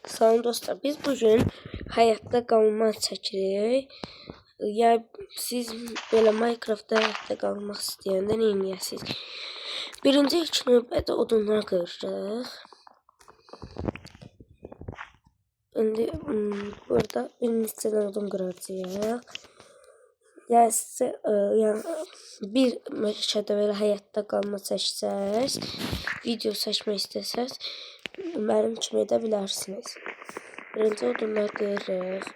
Salam dostlar, biz bugün hayatta qalma çəkirik. Yəni siz belə Minecraftda hayatta qalmaq istəyəndə nə edəsiniz? Birinci ilk növbədə odunları qırırıq. İndi burada bir neçə odun qıracağıq. Yəni sizə bir məşədə belə hayatta qalma çəksəz, video çəkmək istəsəz, mənim kimi edə bilərsiniz. Birinci odunları qırırıq.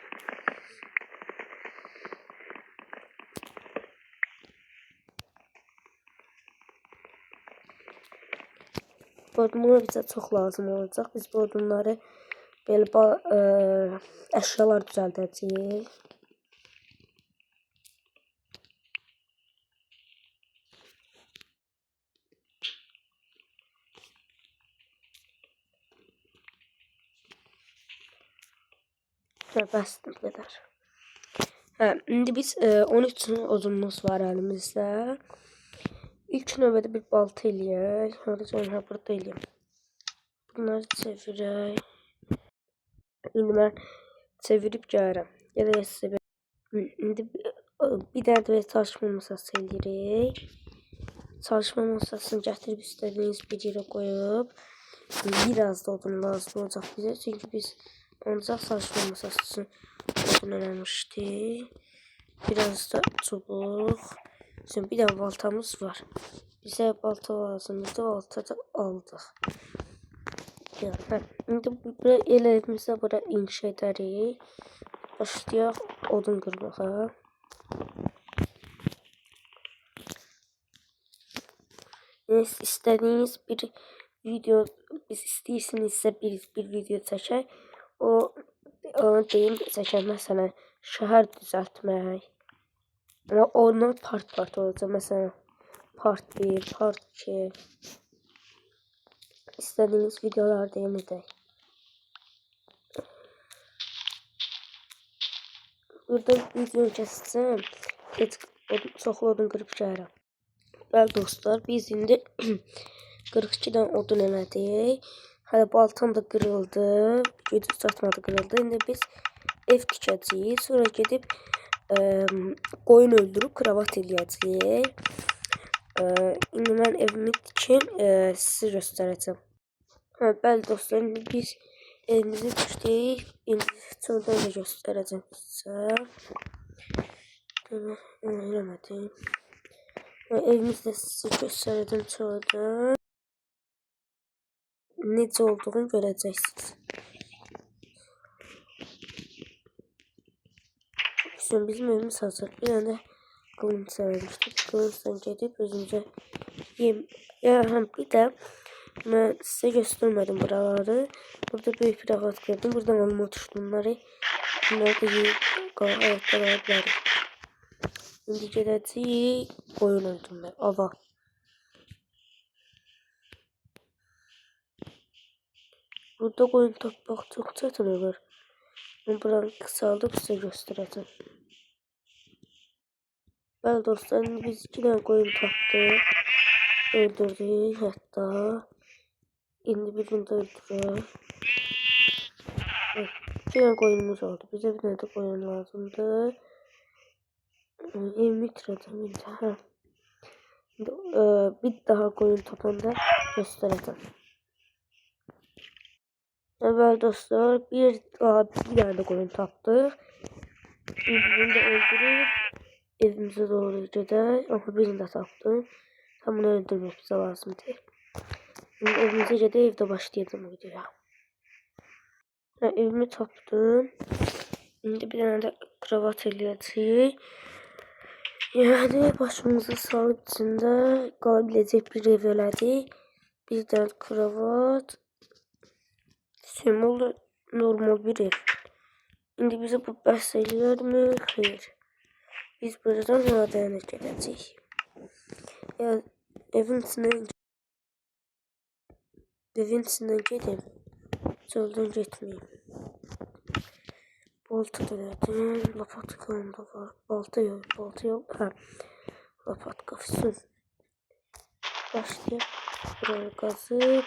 Bunlar bizə çox lazım olacaq. Biz bu odunları belə əşyalar düzəldəcəyik. Bəsdir bu qədər. İndi biz 13 odunumuz var əlimizdə. İlk növbədə bir balta eləyək. Burada eləyəm. Bunları çevirək. İndi mən çevirib gəlirəm. İndi bir dənə də çalışma masası eləyirik. Çalışma masasını gətirib istədiyiniz bir yerə qoyub. Biraz da odun lazım olacaq bizə. Çünki biz ancaq çalışma masası üçün odun eləmişdik. Biraz da çubuq. Şimdi bir dənə baltamız var. Bizə balta lazımdır. Balta da aldıq. İndi elə evimizdə bura inşa edərik. Başlayaq odun qırmağa. İstədiyiniz bir video, biz istəyirsinizsə bir video çəkək. Onu deyim çəkək, məsələn, şəhər düzəltmək. Ama onlar part olacaq. Məsələn, part 1, part 2. İstədiyiniz videolar deyim edək. Burada video kəsəcəm. Çoxlu odun qırıb gəlirəm. Bəli dostlar, biz indi 42 dənə odun elədik. Hələ baltam da qırıldı. Gücü çatmadı, qırıldı. İndi biz ev tikəcəyik. Sonra gedib qoyun öldürüb kravat eləyəcəyik. İndi mən evimi tikim, sizi göstərəcəm. Bəli dostlar, indi biz evimizi tikdik. İndi çoxdan da göstərəcəm sizə. Eləmədim. Evimizdə sizi göstərəcəm çoxdan. Necə olduğunu görəcəksiniz. Şimdi bizim evimiz hazır. Bir tane kılınç vermiştik. Kılınçdan gedib özümüzə yem. Bir də mən sizə göstərmədim buraları. Burada böyük bir ağac gördüm. Buradan alma düşdüm bunları. Bunları da yiyib hayatta qala bilərik. İndi gedəcəyik qoyun öldürmək. Ava. Burada qoyun tapmaq çox çətin olur. Ben buranı kısaldıb sizə göstərəcəm. Bəli dostlar, biz 2 dənə qoyun tapdıq. Öldürdük hətta. İndi birini də öldürək. 2 dənə qoyunumuz oldu. Bizə bir dənə də qoyun lazımdır. Evimi itirəcəm indi. Bir daha qoyun tapanda göstərəcəm. Evet dostlar, bir tane koyun taptık. Birini de öldürüp evimize doğru gidelim. Ama birini de taptım. Tam bunu öldürmek bize lazım değil. Şimdi evimize gidelim, evde başlayalım videoya. Evimi taptım. Şimdi bir tane de kravat eləyəcəyik. Yani başımızı salıb içində qalabiləcək bir ev elədik. Bir tane kravat. Simul normal bir ev. İndi bize bu bəs eləyər mi? Xeyr. Biz buradan madənə gedəcəyik. Yəni evin içindən gedib çöldən getməyim. Balta da verdim. Lapatkam da var. Balta yox. Lapatka. Başlayıb buraya qazıb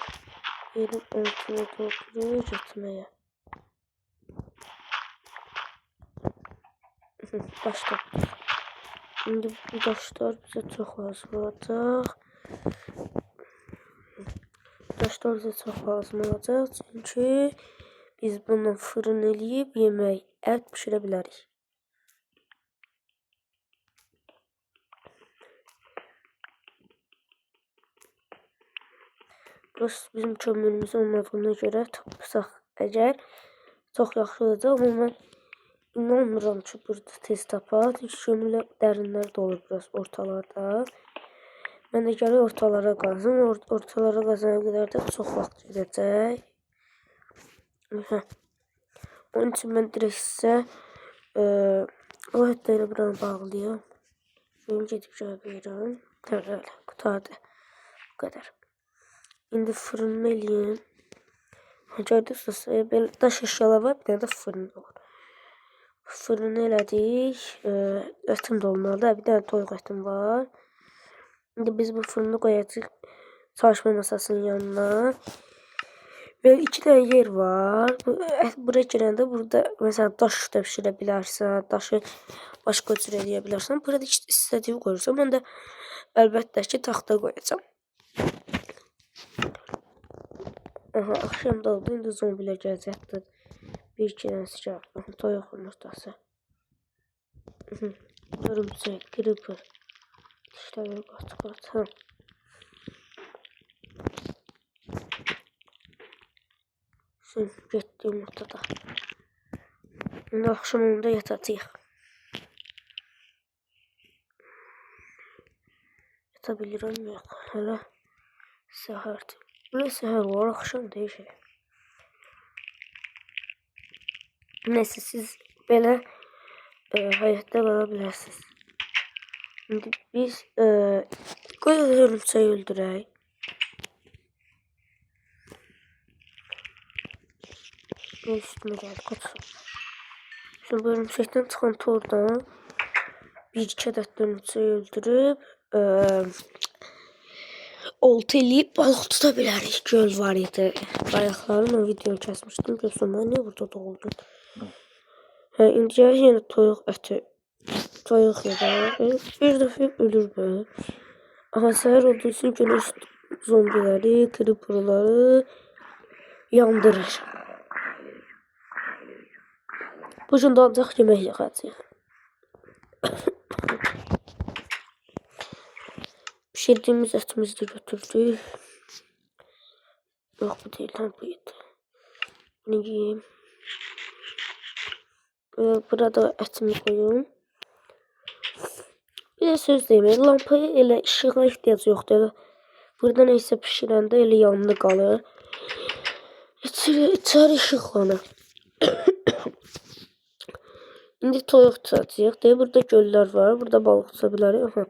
yerin altına doğru getməyə. Başladık. Şimdi bu daşlar bize çok lazım olacak. Daşlar bize çok lazım olacak. Çünkü biz bunu fırın eləyib yemək, ət pişirə bilərik. Burası bizim kömürümüz olmadığına görə tapsaq əgər çox yaxşı olacaq. Amma mən inanmıram ki burada tez tapar. Çünki kömürlər dərinlərdə olur biraz ortalarda. Mən də gəlir ortalara qazım. Ortalara qazana qədər də çox vaxt gedəcək. Onun üçün mən direkt sizə o hətta elə buranı bağlayayım. Şöyle gedib gələ bilirəm. Təbii, qutardı. Bu qədər. İndi fırını eləyim. Gördünüz, belə daş əşyalar var, bir dənə də fırın olur. Fırını elədik. Ətim də olmalıdır. Bir dənə toyuq ətim var. İndi biz bu fırını qoyacağıq çalışma masasının yanına. Ve 2 tane yer var. Buraya girəndə burada mesela daş da pişirə bilərsən, daşı başqa cür eləyə bilərsən. Burada istədiyi qoyursan. Mən də əlbəttə ki taxta qoyacağam. Aha, axşam da oldu. İndi zombilər gələcəkdir. Bir iki dənəsi gəlir. Aha, toyuq yumurtası. Örümcək, creeper. İşləri qat. Ha. Şimdi getdi yumurtada. İndi axşam onda yatacağıq. Yata bilirəm, yox. Hələ səhərdir. Burada səhər var, axşam deyil. Neyse, siz belə həyatda qala bilərsiniz. İndi biz qoyaq örümcəyi öldürək. Üstüme geldi, kaçsın. Şimdi bu örümcəkdən çıxan tordan bir iki ədəd örümcəyi öldürüb olta eləyib balıq tuta bilərik. Göl var idi. Bayaqların o videonu kəsmişdim. Görsünlər, niyə burada doğuldun? İndi gəlir yenə toyuq əti. Toyuq yedər. Bir dəfə ölür belə. Aha, səhər olduğu üçün günəş zombiləri, creeperları yandırır. Bugün də ancaq yemək yiyəcəyik. Pişirdiyimiz ətimizi də götürdük. Yox, bu deyil, bu idi. Bunu yiyeyim. Burada ətimi koyum. Bir də söz deyim, lampaya elə işığa ehtiyac yoxdur. Burada neysə pişirəndə elə yanlı qalır. İçəri işıqlanır. İndi toyuq tutacağıq. Burada göllər var. Burada balıq tuta bilərik. Aha.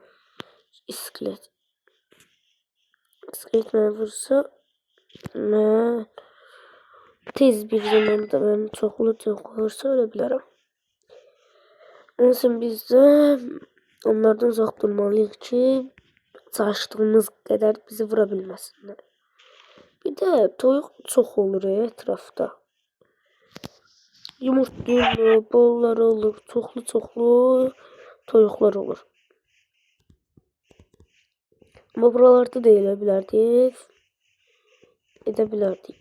İskelet. İskelet mənə vursa mən tez bir zamanda mən çoxlu olursa ölə bilərəm. Onun üçün biz də onlardan uzaq durmalıyıq ki çalışdığımız qədər bizi vura bilməsinlər. Bir də toyuq çox olur ətrafda. Yumurtlayır, bolları olur, çoxlu toyuqlar olur. Amma buralarda da elə bilərdik. Edə bilərdik.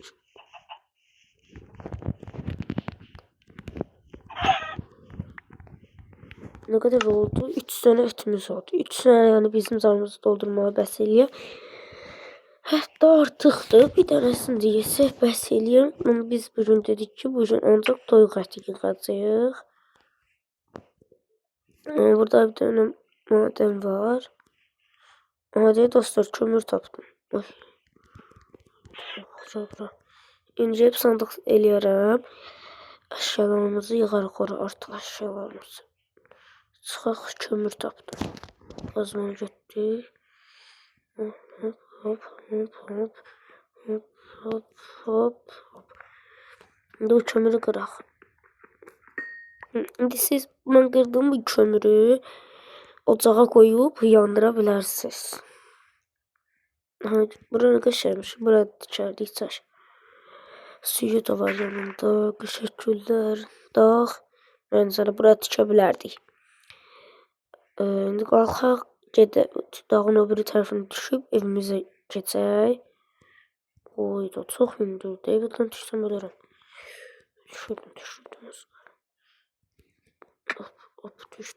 Ne kadar oldu? 3 tane etimiz oldu. 3 tane yani bizim zarımızı doldurmaya bəs eləyir. Hətta artıqdır. Bir dənəsini deyəsək bəs eləyir. Amma biz bugün dedik ki, bugün ancaq toyuq əti yığacağıq. Burada bir tane maden var. Hadi dostlar, kömür tapdım. İncəyib sandıq eləyərəm. Əşyalarımızı yığarıq ora, artıq əşyalarımızı. Çıxaq, kömür tapdım. Qazmanı götürdük. Hop. İndi o kömürü qıraq. İndi siz mən qırdığım bu kömürü ocağa qoyub yandıra bilərsiniz. Bura nə qəşərmiş. Bura dikərdik çaş. Suyu da var yanında. Qəşək güllər, dağ. Mənzərə bura tikə bilərdik. İndi qalxaq, gedək dağın o biri tərəfinə düşüb evimizə keçək. Oy da çox hündürdür. Buradan düşsəm ölürəm. Düşürdüm. Hop, düş.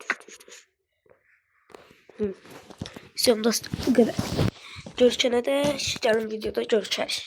İstəyirəm dostum, bu qədər. Görüşənə dək gəlin videoda görüşərik.